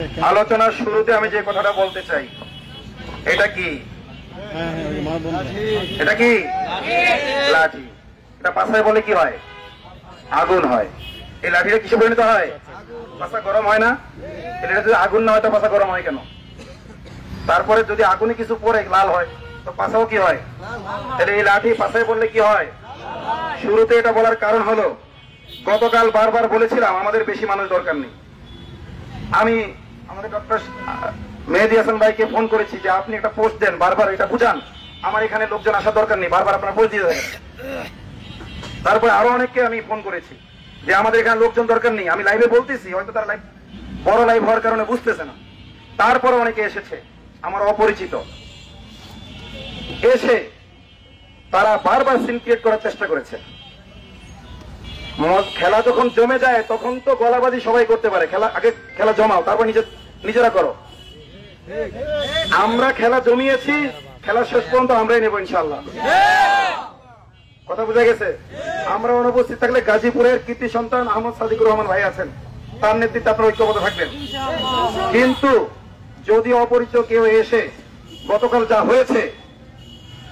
আলোচনার শুরুতে আমি যে কথাটা বলতে চাই, এটা কি? এটা কি লাঠি? এটা পাশায় বলে কি হয়? আগুন হয়। এই লাঠিটা কিসে পরিণত হয়? পাশা গরম হয় না? এটা যদি আগুন না হয় তো পাশা গরম হয় কেন? তারপরে যদি আগুনে কিছু পরে লাল হয় তো পাশাও কি হয়? তাহলে এই লাঠি পাশায় বললে কি হয়? শুরুতে এটা বলার কারণ হলো, গতকাল বারবার বলেছিলাম আমাদের বেশি মানুষ দরকার নেই। আমি আমাদের ডক্টর মেহেদী হাসান ভাইকে ফোন করেছি যে আপনি একটা পোস্ট দেন, বারবার এটা বুঝান আমার এখানে লোকজন আসার দরকার নেই, বারবার আপনার পোস্ট দিয়ে দেন। তারপরে আরো অনেককে আমি ফোন করেছি যে আমাদের এখানে লোকজন দরকার নেই। আমি লাইভে বলতেছি, হয়তো তার লাইভ বড় লাইভ হওয়ার কারণে বুঝতেছে না। তারপরে অনেকে এসেছে আমার অপরিচিত, এসে তারা বারবার সিন ক্রিয়েট করার চেষ্টা করেছে। খেলা যখন জমে যায় তখন তো গলাবাজি সবাই করতে পারে, খেলা আগে খেলা জমাও, তারপর নিজেরা করো। আমরা খেলা জমিয়েছি, খেলা শেষ পর্যন্ত আমরাই নেব ইনশাআল্লাহ। কথা বোঝা গেছে? আমরা অনুপস্থিত থাকলে গাজীপুরের কৃতি সন্তান আহমদ সাদিকুর রহমান ভাই আছেন, তার নেতৃত্বে আপনারা ঐক্যবদ্ধ থাকবেন। কিন্তু যদি অপরিচিত কেউ এসে গতকাল যা হয়েছে,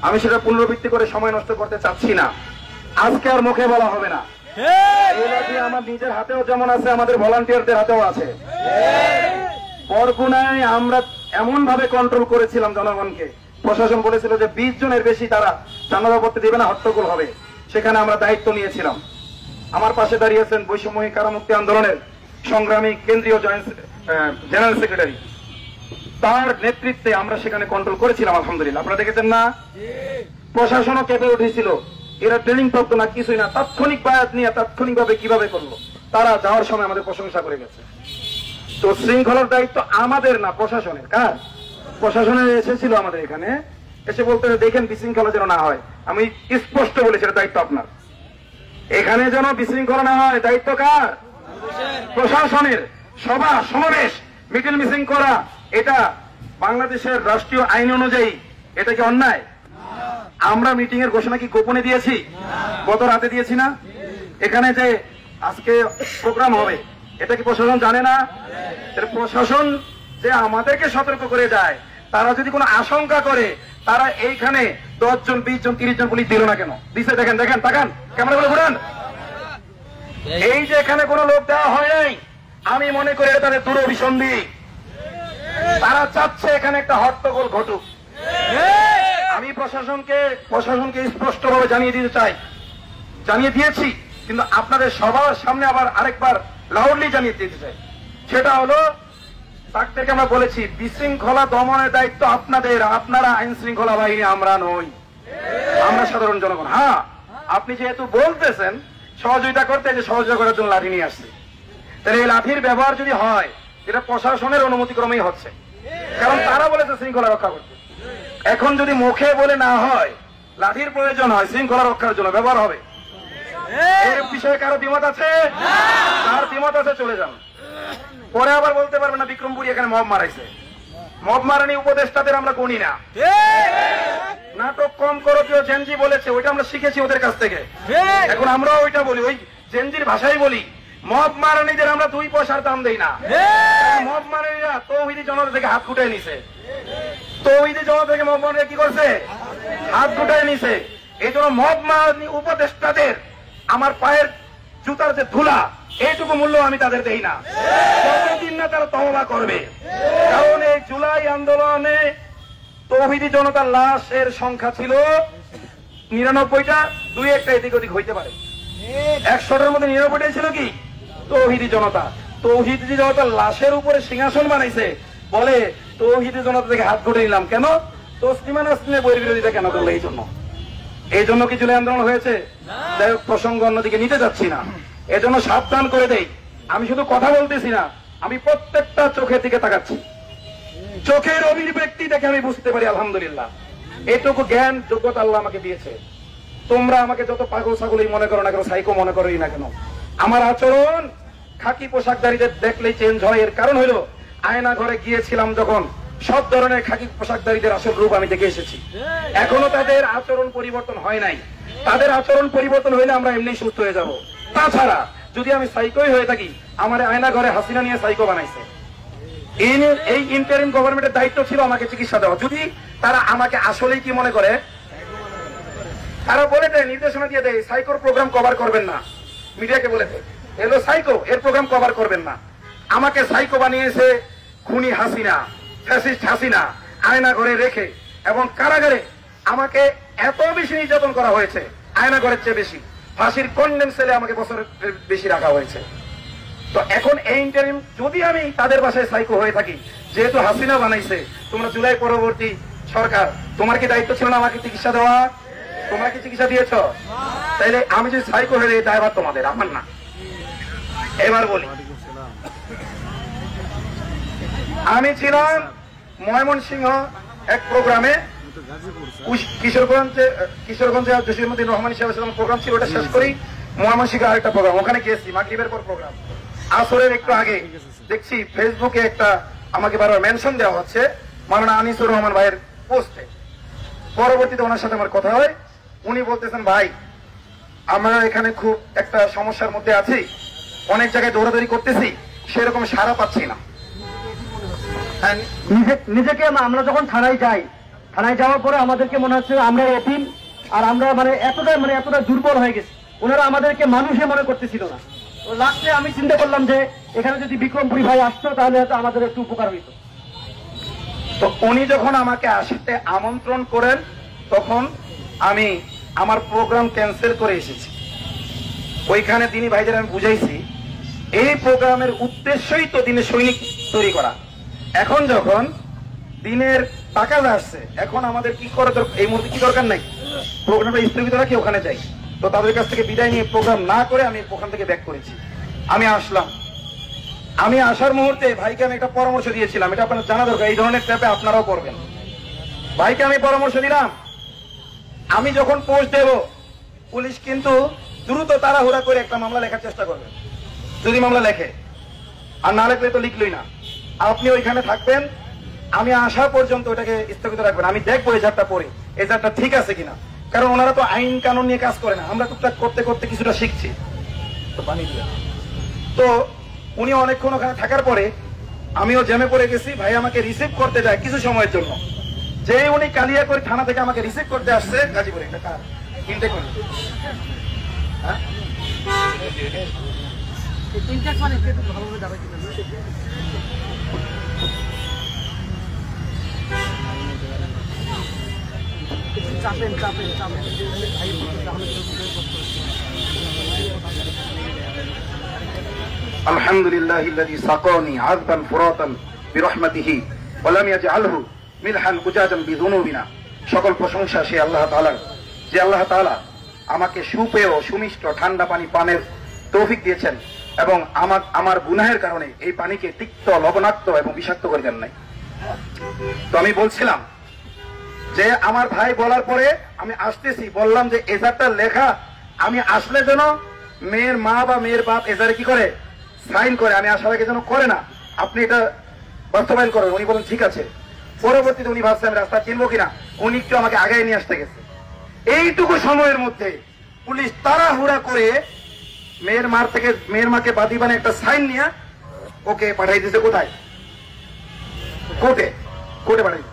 আমি সেটা পুনরাবৃত্তি করে সময় নষ্ট করতে চাচ্ছি না। আজকে আর মুখে বলা হবে না। এই লাঠি আমার নিজের হাতেও যেমন আছে, আমাদের ভলান্টিয়ারদের হাতেও আছে। বরগুনায় আমরা এমন ভাবে কন্ট্রোল করেছিলাম জনগণকে, প্রশাসন বলেছিল যে 20 জনের বেশি তারা জানাজা পড়তে দেবে না, হট্টগোল হবে। সেখানে আমরা দায়িত্ব নিয়েছিলাম। আমার পাশে দাঁড়িয়েছেন বৈষম্যহীন কারামুক্তি আন্দোলনের সংগ্রামী কেন্দ্রীয় জেনারেল সেক্রেটারি, তার নেতৃত্বে আমরা সেখানে কন্ট্রোল করেছিলাম আলহামদুলিল্লাহ। আপনারা দেখেছেন না? প্রশাসনও কেঁপে উঠেছিল, এরা ট্রেনিং প্রাপ্ত না, কিছুই না, তাৎক্ষণিক বায়াত নিয়ে তাৎক্ষণিক ভাবে কিভাবে করলো। তারা যাওয়ার সময় আমাদের প্রশংসা করে গেছে। তো শৃঙ্খলার দায়িত্ব আমাদের না, প্রশাসনের। কার? প্রশাসনের এসেছিল আমাদের এখানে, এসে বলতে দেখেন বিশৃঙ্খলা যেন না হয়। আমি স্পষ্ট বলেছি দায়িত্ব আপনার, এখানে যেন বিশৃঙ্খলা না হয় দায়িত্ব কার? প্রশাসনের। সভা সমাবেশ মিটিং মিসিং করা এটা বাংলাদেশের রাষ্ট্রীয় আইন অনুযায়ী এটা কি অন্যায়? আমরা মিটিং এর ঘোষণা কি গোপনে দিয়েছি? গত রাতে দিয়েছি না? এখানে যে আজকে প্রোগ্রাম হবে এটা কি প্রশাসন জানে না? প্রশাসন যে আমাদেরকে সতর্ক করে যায়, তারা যদি কোনো আশঙ্কা করে তারা এইখানে 10 জন 20 জন 30 জন পুলিশ দিল না কেন? দিছে, দেখেন দেখেন, তাকান, ক্যামেরা করে ঘুরান। এই যে এখানে কোনো লোক দেওয়া হয় নাই, আমি মনে করি তাদের দূরভিসন্ধি। তারা চাচ্ছে এখানে একটা হট্টগোল ঘটুক। আমি প্রশাসনকে স্পষ্টভাবে জানিয়ে দিতে চাই, জানিয়ে দিয়েছি, কিন্তু আপনাদের সবার সামনে আবার আরেকবার লাউডলি জানিয়ে দিতে চাই। সেটা হলো, তাদেরকে আমরা বলেছি বিশৃঙ্খলা দমনের দায়িত্ব আপনাদের, আপনারা আইন শৃঙ্খলা বাহিনী, আমরা নই, আমরা সাধারণ জনগণ। হ্যাঁ, আপনি যেহেতু বলতেছেন সহযোগিতা করতে, যে সহযোগিতা করার জন্য লাঠি নিয়ে আসছে, তাহলে এই লাঠির ব্যবহার যদি হয় এটা প্রশাসনের অনুমতিক্রমেই হচ্ছে, কারণ তারা বলেছে শৃঙ্খলা রক্ষা করতে। এখন যদি মুখে বলে না হয়, লাঠির প্রয়োজন হয় শৃঙ্খলা রক্ষার জন্য, ব্যবহার হবে। এর বিষয়ে কারো দ্বিমত আছে? কার দ্বিমত আছে চলে যান, পরে আবার বলতে পারবে না বিক্রমপুরী এখানে মব মারাইছে। মব মারানি উপদেষ্টাদের আমরা গণি না। নাটক কম করো, কেউ জেনজি বলেছে, ওইটা আমরা শিখেছি ওদের কাছ থেকে। এখন আমরাও ওইটা বলি, ওই জেনজির ভাষাই বলি। মব মারানিদের আমরা 2 পয়সার দাম দেই না। মব মারানিরা তৌহিদি জনতা থেকে হাত ফুটাই নিছে। তৌহিদি জনতা থেকে মব মারানিরা কি করছে? হাত ফুটাই নিছে। এই জন্য মব মারানি উপদেষ্টাদের আমার পায়ের জুতার যে ধুলা, এইটুকু মূল্য আমি তাদের দেই না, যতদিন না তারা তওবা করবে। কারণ এই জুলাই আন্দোলনে তৌহিদি জনতার লাশের সংখ্যা ছিল 99টা, 2-1টা এদিক ওদিক হইতে পারে। 100টার মধ্যে 99টাই ছিল কি? তৌহিদি জনতা। তৌহিদি জনতার লাশের উপরে সিংহাসন বানাইছে, বলে তৌহিদি জনতা থেকে হাত ঘুরে নিলাম। কেন? তসলিমা নাসরিনের বইয়ের বিরোধিতা কেন করলো? এই জন্য কি জুলাই আন্দোলন হয়েছে? যাই হোক, প্রসঙ্গ অন্যদিকে নিতে যাচ্ছি না। এজন্য সাবধান করে দেই, আমি শুধু কথা বলতেছি না, আমি প্রত্যেকটা চোখের দিকে তাকাচ্ছি। চোখের অভিব্যক্তি দেখে আমি বুঝতে পারি আলহামদুলিল্লাহ, এটুকু জ্ঞান যোগ্যতা আল্লাহ আমাকে দিয়েছে। তোমরা আমাকে যত পাগল ছাগলই মনে করো না কেন, সাইকো মনে করোই না কেন, আমার আচরণ খাকি পোশাকধারীদের দেখলেই চেঞ্জ হয়। এর কারণ হলো, আয়না ঘরে গিয়েছিলাম যখন, সব ধরনের খাকি পোশাকধারীদের আসল রূপ আমি দেখে এসেছি। এখনো তাদের আচরণ পরিবর্তন হয় নাই। তাদের আচরণ পরিবর্তন হইলে আমরা এমনি সুস্থ হয়ে যাব। তাছাড়া যদি আমি সাইকোই হয়ে থাকি, আমার আয়না ঘরে হাসিনা নিয়ে সাইকো বানাইছে। এই ইন্টারিম গভর্নমেন্টের দায়িত্ব ছিল আমাকে চিকিৎসা দেওয়া। যদি তারা আমাকে আসলেই কি মনে করে, তারা বলে দেয়, নির্দেশনা দিয়ে দেয় সাইকোর প্রোগ্রাম কভার করবেন না, মিডিয়াকে বলে দেয় এলো সাইকো, এর প্রোগ্রাম কভার করবেন না। আমাকে সাইকো বানিয়েছে খুনি হাসিনা, ফ্যাসিস্ট হাসিনা, আয়না ঘরে রেখে, এবং কারাগারে আমাকে এত বেশি নির্যাতন করা হয়েছে, আয়না ঘরের চেয়ে বেশি। ফাঁসির কন্ডেম সেলে আমাকে বছরের বেশি রাখা হয়েছে। তো এখন এই ইন্টারিম যদি আমি তাদের বাসায় সাইকো হয়ে থাকি, যেহেতু হাসিনা বানাইছে, তোমরা জুলাই পরবর্তী সরকার, তোমার কি দায়িত্ব ছিল না আমাকে চিকিৎসা দেওয়া? তোমরা কি চিকিৎসা দিয়েছ? তাইলে আমি যদি সাইকো হয়ে যাই, দায়ভার তোমাদের, আমার না। এবার বলি, আমি ছিলাম ময়মনসিংহ এক প্রোগ্রামে, কিশোরগঞ্জে জসিমউদ্দিন রহমান সাহেবের প্রোগ্রাম ছিল, ওটা শেষ করি ময়মনসিংহে আরেকটা প্রোগ্রাম, ওখানে গিয়েছি মাগরিবের পর প্রোগ্রাম। আসরের একটু আগে দেখছি ফেসবুকে একটা আমাকে বারবার মেনশন দেওয়া হচ্ছে মাওলানা আনিসুর রহমান ভাইয়ের পোস্টে। পরবর্তীতে ওনার সাথে আমার কথা হয়, উনি বলতেছেন, ভাই আমরা এখানে খুব একটা সমস্যার মধ্যে আছি, অনেক জায়গায় দৌড়াদৌড়ি করতেছি, সেরকম সাড়া পাচ্ছি না। নিজেকে আমরা যখন থানায় যাই, থানায় যাওয়ার পরে আমাদেরকে মনে হচ্ছে আমরা এতিম, আর আমরা এতটা দুর্বল হয়ে গেছি, ওনারা আমাদেরকে মানুষে মনে করতেছিল না। লাস্টে আমি চিন্তা করলাম যে এখানে যদি বিক্রমপুরী ভাই আসতো তাহলে হয়তো আমাদের একটু উপকার হইতো। তো উনি যখন আমাকে আসতে আমন্ত্রণ করেন, তখন আমি আমার প্রোগ্রাম ক্যান্সেল করে এসেছি। ওইখানে তিনি ভাইদের আমি বুঝাইছি, এই প্রোগ্রামের উদ্দেশ্যই তো দিনের সৈনিক তৈরি করা। এখন যখন দিনের টাকা আসছে, এখন আমাদের কি করা দরকার, এই মুহূর্তে কি দরকার নাই, প্রোগ্রামটা স্থগিত রাখি, ওখানে যাই। তো তাদের কাছ থেকে বিদায় নিয়ে প্রোগ্রাম না করে আমি ওখান থেকে ব্যাক করেছি। আমি আসলাম, আমি আসার মুহূর্তে ভাইকে আমি একটা পরামর্শ দিয়েছিলাম, এটা আপনার জানা দরকার, এই ধরনের ট্র্যাপে আপনারাও করবেন। ভাইকে আমি পরামর্শ দিলাম, আমি যখন পোস্ট দেব, পুলিশ কিন্তু দ্রুত তাড়াহুড়া করে একটা মামলা লেখার চেষ্টা করবে। যদি মামলা লেখে, আর না লেখলে তো লিখলই না, আপনি ওইখানে থাকবেন, আমি আসা পর্যন্ত ওটাকে স্থগিত রাখবেন। আমি দেখবো এই জাতটা পরে, এই জাতটা ঠিক আছে কিনা, কারণ ওনারা তো আইন কানুন নিয়ে কাজ করে না, আমরা টুকটাক করতে করতে কিছুটা শিখছি। তো উনি অনেকক্ষণ ওখানে থাকার পরে আমিও জ্যামে পড়ে গেছি। ভাই আমাকে রিসিভ করতে যায় কিছু সময়ের জন্য, যে উনি কালিয়াকৈর থানা থেকে আমাকে রিসিভ করতে আসছে গাজীপুরে একটা কার ইনটেক করে। আলহামদুলিল্লাহিল্লাযী সাকানি আযবান ফুরাতান বিরহমাতিহি ওয়া লাম ইয়াজআলহু মিলহান উজাজান বিযুনুবিনা। সকল প্রশংসা সেই আল্লাহ তাআলার, যে আল্লাহ তাআলা আমাকে সুপেয় সুমিষ্ট ঠান্ডা পানি পানের তৌফিক দিয়েছেন, এবং আমার গুনাহের কারণে এই পানিকে তিক্ত, লবণাক্ত এবং বিষাক্ত করে দেন নাই। তো আমি বলছিলাম যে আমার ভাই বলার পরে আমি আসতেছি, বললাম যে এজারটা লেখা, আমি আসলে যেন মেয়ের মা বা মেয়ের বাপ এজারে কি করে, সাইন করে, আমি আসার আগে যেন করে না, আপনি এটা বাস্তবায়ন করেন। উনি বলেন ঠিক আছে। পরবর্তীতে উনি ভাবছে আমি রাস্তা চিনবো কিনা, উনি একটু আমাকে আগে নিয়ে আসতে গেছে। এইটুকু সময়ের মধ্যে পুলিশ তাড়াহুড়া করে মেয়ের মাকে বাদী বানিয়ে একটা সাইন নিয়ে ওকে পাঠাই দিয়েছে। কোথায়? কোর্টে পাঠাই দিয়েছে।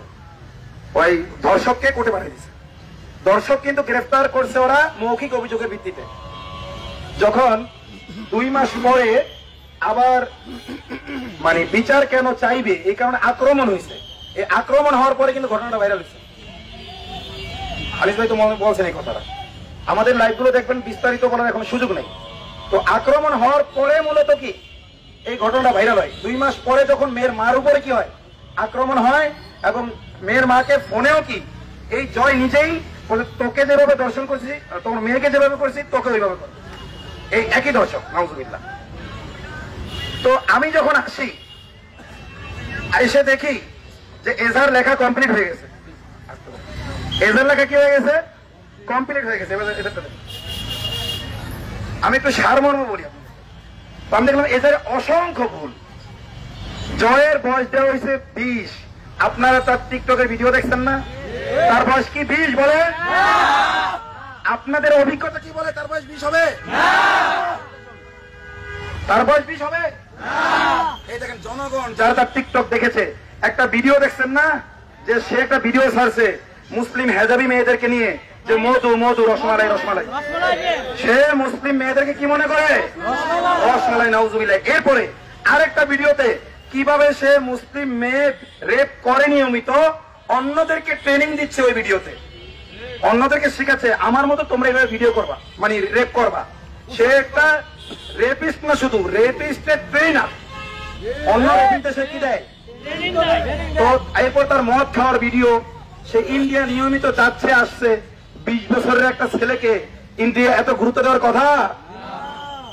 ওই ধর্ষককে কোর্টে পাঠিয়ে দিয়েছে। দর্শক কিন্তু গ্রেফতার করছে ওরা মৌখিক অভিযোগের ভিত্তিতে। যখন 2 মাস পরে আবার বিচার কেন চাইবে, এই কারণে আক্রমণ হয়েছে। এই আক্রমণ হওয়ার পরে কিন্তু ঘটনাটা ভাইরাল হয়েছে। হালিস ভাই তো বলছেন এই কথাটা, আমাদের লাইভ গুলো দেখবেন, বিস্তারিত বলার এখন সুযোগ নেই। তো আক্রমণ হওয়ার পরে মূলত কি এই ঘটনাটা ভাইরাল হয়। 2 মাস পরে যখন মেয়ের মার উপরে কি হয়, আক্রমণ হয়, এবং মেয়ের মাকে ফোনেও কি এই জয় নিজেই বলে, তোকে যেভাবে দর্শন করছি, তোমার মেয়েকে যেভাবে করছি তোকে ওইভাবে কর, এই একই দর্শক, নাউজুবিল্লাহ। তো আমি যখন আসি, এসে দেখি যে এজার লেখা কমপ্লিট হয়ে গেছে। এজার লেখা কি হয়ে গেছে, কমপ্লিট হয়ে গেছে। আমি একটু সারমর্ম বলি, তো আমি দেখলাম এজারে অসংখ্য ভুল। জয়ের বয়স দেওয়া হয়েছে 20। আপনারা তার টিকটকের ভিডিও দেখছেন না, তার বয়স কি 20 বলে? আপনাদের অভিজ্ঞতা কি বলে তার বয়স 20 হবে? তার বয়স 20 হবে? এই দেখেন জনগণ যারা তার টিকটক দেখেছে, একটা ভিডিও দেখছেন না, যে সে একটা ভিডিও ছাড়ছে মুসলিম হেজাবি মেয়েদেরকে নিয়ে, যে মধু মধু রসমালাই রসমালাই, সে মুসলিম মেয়েদেরকে কি মনে করে? রসমালাই, নাউজুবিল্লাহ। এরপরে আরেকটা ভিডিওতে কিভাবে সে মুসলিম মেয়ে রেপ করে নিয়মিত, অন্যদেরকে ট্রেনিং দিচ্ছে ওই ভিডিওতে, অন্যদেরকে শিখাচ্ছে আমার মতো তোমরা এইভাবে ভিডিও করবা, মানে রেপ করবা। সে একটা রেপিস্ট না, শুধু রেপিস্টের ট্রেনার। অন্য রেপিস্টে সে কি দেয়? তো এরপর তার মদ খাওয়ার ভিডিও, সে ইন্ডিয়া নিয়মিত যাচ্ছে আসছে। 20 বছরের একটা ছেলেকে ইন্ডিয়া এত গুরুত্ব দেওয়ার কথা?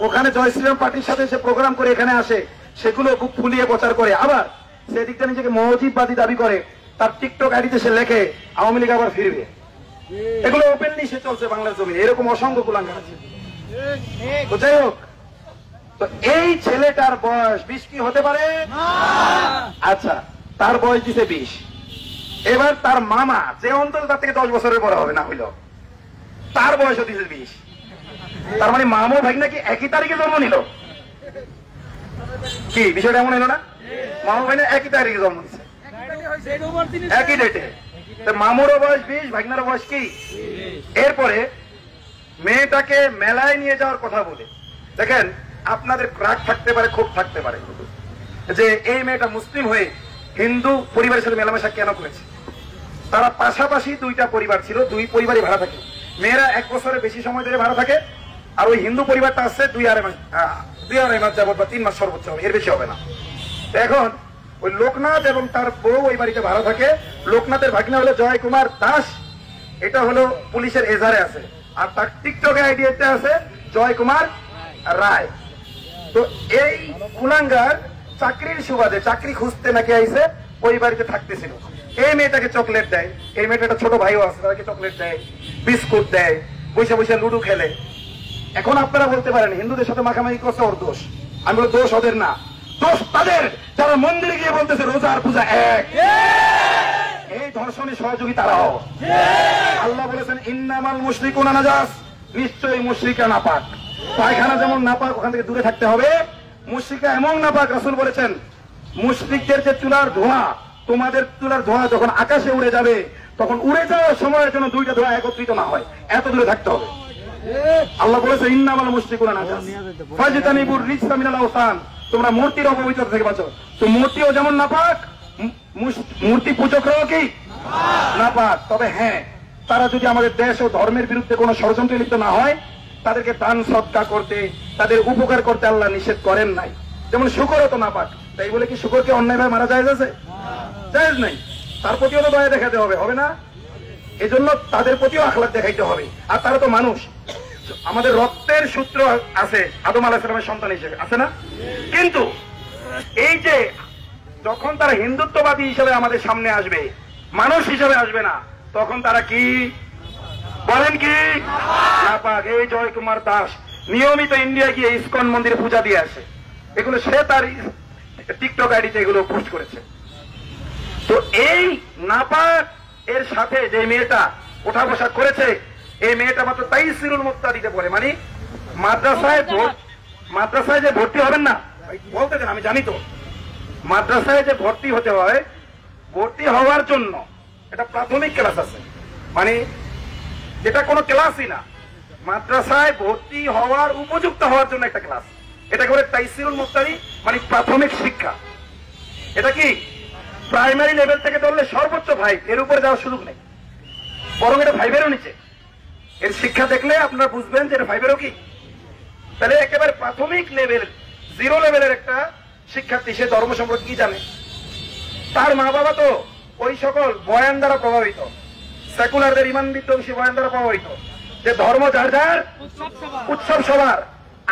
ওখানে জয় শ্রীরাম পার্টির সাথে সে প্রোগ্রাম করে এখানে আসে, সেগুলো বুক ফুলিয়ে প্রচার করে। আবার সেদিকটা নিজেকে মহজিববাদী দাবি করে, তার টিকটক আইডিতে সে লেখে আওয়ামী লীগ আবার ফিরবে। এগুলো ওপেনলি সে চলছে বাংলার জমিনে, এরকম অসংখ্য কুলাঙ্গার আছে। তো যাই হোক, তো এই ছেলেটার বয়স 20 কি হতে পারে? আচ্ছা, তার বয়স দিছে 20। এবার তার মামা, যে অন্তত তার থেকে 10 বছরের বড় হবে না হইল, তার বয়সও দিছে 20। তার মানে মামু ভাই নাকি একই তারিখে জন্ম নিল? কি বিষয়টা এমন এলো না? মামু ভাই না একই তারিখে জন্ম নিচ্ছে, একই ডেটে। মামুরও বয়স 20, ভাগনারও বয়স কি? এরপরে মেয়েটাকে মেলায় নিয়ে যাওয়ার কথা বলে, দেখেন আপনাদের রাগ থাকতে পারে, ক্ষোভ থাকতে পারে, যে এই মেয়েটা মুসলিম হয়ে হিন্দু পরিবারের সাথে মেলামেশা কেন করেছে। তারা পাশাপাশি দুইটা পরিবার ছিল, দুই পরিবারই ভাড়া থাকে। মেয়েরা 1 বছরের বেশি সময় ধরে ভাড়া থাকে, আর ওই হিন্দু পরিবারটা আসছে 2-2.5 মাস যাবত, বা 3 মাস সর্বোচ্চ হবে, এর বেশি হবে না। এখন ওই লোকনাথ এবং তার বউ ওই বাড়িতে ভাড়া থাকে। লোকনাথের ভাগনা হলো জয় কুমার দাস, এটা হলো পুলিশের এজারে আছে, আর তার টিকটকে আইডিয়াতে আছে জয় কুমার রায়। তো এই কুলাঙ্গার চাকরির সুবাদে, চাকরি খুঁজতে নাকি আইসে, ওই বাড়িতে থাকতেছিল। এই মেয়েটাকে চকলেট দেয়, এই মেয়েটা একটা ছোট ভাইও আছে, তাদেরকে চকলেট দেয়, বিস্কুট দেয়, বসে বসে লুডু খেলে। এখন আপনারা বলতে পারেন হিন্দুদের সাথে মাখামাখি করছে ওর দোষ। আমি বলি দোষ ওদের না, দোষ তাদের যারা মন্দিরে গিয়ে বলতেছে রোজা আর পূজা এক। এই ধর্ষণে সহযোগী তারাও। আল্লাহ বলেছেন ইন্নামাল মুশরিকুনা নাজাস, নিশ্চয়ই মুশরিকা নাপাক। পায়খানা যেমন নাপাক, ওখান থেকে দূরে থাকতে হবে। মুশরিকা এমন নাপাক, রাসূল বলেছেন মুশরিকদের যে চুলার ধোঁয়া, তোমাদের চুলার ধোঁয়া যখন আকাশে উড়ে যাবে, তখন উড়ে যাওয়ার সময়ের জন্য দুইটা ধোঁয়া একত্রিত না হয়, এত দূরে থাকতে হবে। আল্লাহ বলেছে ইন্নামাল মুশরিকুনা নাজাস ফাজতানিবুর রিজসা মিনাল আওসান, তোমরা মূর্তির অপবিত্রতা থেকে বাঁচো। তো মূর্তিও যেমন নাপাক, মূর্তি পূজকরাও কি নাপাক। তবে হ্যাঁ, তারা যদি আমাদের দেশ ও ধর্মের বিরুদ্ধে কোনো ষড়যন্ত্রে লিপ্ত না হয়, তাদেরকে দান সদকা করতে, তাদের উপকার করতে আল্লাহ নিষেধ করেন নাই। যেমন শুকরও তো নাপাক, তাই বলে কি শুকরকে অন্যায়ভাবে মারা যায়? আছে জায়েজ নাই। তার প্রতিও তো দয়া দেখাতে হবে, হবে না? এজন্য তাদের প্রতিও আখলাক দেখাইতে হবে। আর তারা তো মানুষ, আমাদের রক্তের সূত্র আছে আদম আলাইহিস সালামের সন্তান হিসেবে, আছে না? কিন্তু এই যে যখন তারা হিন্দুত্ববাদী হিসেবে আমাদের সামনে আসবে, মানুষ হিসেবে আসবে না, তখন তারা কি বলেন? কি নাপাক। এই জয় কুমার দাস নিয়মিত ইন্ডিয়া গিয়ে ইসকন মন্দিরে পূজা দিয়ে আসে, এগুলো সে তার টিকটক আইডিতে এগুলো পোস্ট করেছে। তো এই নাপাক এর সাথে যে মেয়েটা ওঠা বসা করেছে, এই মেয়েটা মাত্র তাইসিরুল মুক্তাদিতে পড়ে, মানে মাদ্রাসায় যে ভর্তি হবেন না, বলতে দেন আমি জানি তো, মাদ্রাসায় যে ভর্তি হতে হয়, ভর্তি হওয়ার জন্য এটা প্রাথমিক ক্লাস আছে, মানে যেটা কোনো ক্লাসই না, মাদ্রাসায় ভর্তি হওয়ার উপযুক্ত হওয়ার জন্য একটা ক্লাস। এটাকে বলে তাইসিরুল মুক্তাদি, মানে প্রাথমিক শিক্ষা। এটা কি প্রাইমারি লেভেল থেকে ধরলে সর্বোচ্চ 5, এর উপরে যাওয়ার সুযোগ নেই, বরং এটা 5-এরও নিচে। এর শিক্ষা দেখলে আপনারা বুঝবেন যে এটা 5-এরও কি। তাহলে একেবারে প্রাথমিক লেভেল, 0 লেভেলের একটা শিক্ষার্থী, সে ধর্ম সম্পর্কে কি জানে? তার মা বাবা তো ওই সকল বয়ান দ্বারা প্রভাবিত, সেকুলারদের ইমান বিধ্বংসী বয়ান দ্বারা প্রভাবিত, যে ধর্ম যার যার, উৎসব সবার।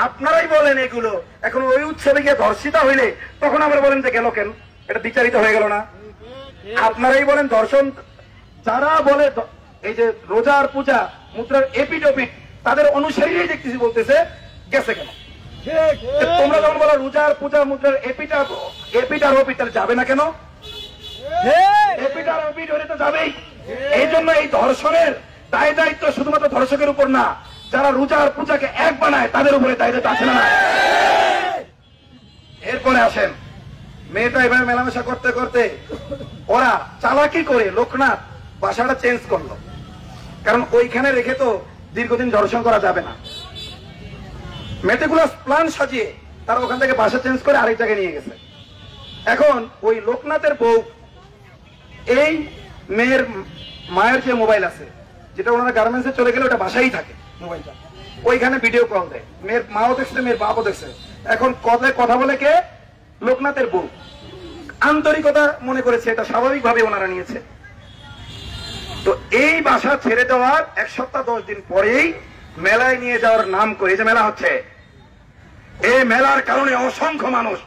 আপনারাই বলেন এগুলো, এখন ওই উৎসবে গিয়ে ধর্ষিতা হইলে তখন আমরা বলেন যে গেল কেন, এটা বিচারিত হয়ে গেল না? আপনারাই বলেন দর্শন, যারা বলে এই যে রোজার পূজা মুদ্রার এপিডোপিট, তাদের অনুসারীরাই দেখতেছি বলতেছে গেছে কেন। তোমরা যখন বলো রোজার পূজা মুদ্রার এপিট আর ওপিট, তাহলে যাবে না কেন? এপিট আর ওপিট হলে তো যাবেই। এই জন্য এই ধর্ষণের দায় দায়িত্ব শুধুমাত্র ধর্ষকের উপর না, যারা রোজার পূজাকে এক বানায় তাদের উপরে দায় দায়িত্ব আছে না? এরপরে আসেন, মেয়েটা এভাবে মেলামেশা করতে করতে ওরা চালাকি করে লোকনাথ বাসাটা চেঞ্জ করলো, কারণ ওইখানে রেখে তো দীর্ঘদিন দর্শন করা যাবে না। মেটিকুলাস প্ল্যান সাজিয়ে তারা ওখান থেকে বাসা চেঞ্জ করে আরেক জায়গায় নিয়ে গেছে। এখন ওই লোকনাথের বউ এই মেয়ের মায়ের যে মোবাইল আছে, যেটা ওনারা গার্মেন্টসে চলে গেলে ওটা বাসাই থাকে মোবাইলটা, ওইখানে ভিডিও কল দেয়। মেয়ের মাও দেখছে, মেয়ের বাপও দেখছে। এখন কথা বলে কে? লোকনাথের বউ। আন্তরিকতা মনে করেছে, এটা স্বাভাবিকভাবে ওনারা নিয়েছে। তো এই বাসা ছেড়ে দেওয়ার 1 সপ্তাহ 10 দিন পরেই মেলায় নিয়ে যাওয়ার নাম করে, এই যে মেলা হচ্ছে, এই মেলার কারণে অসংখ্য মানুষ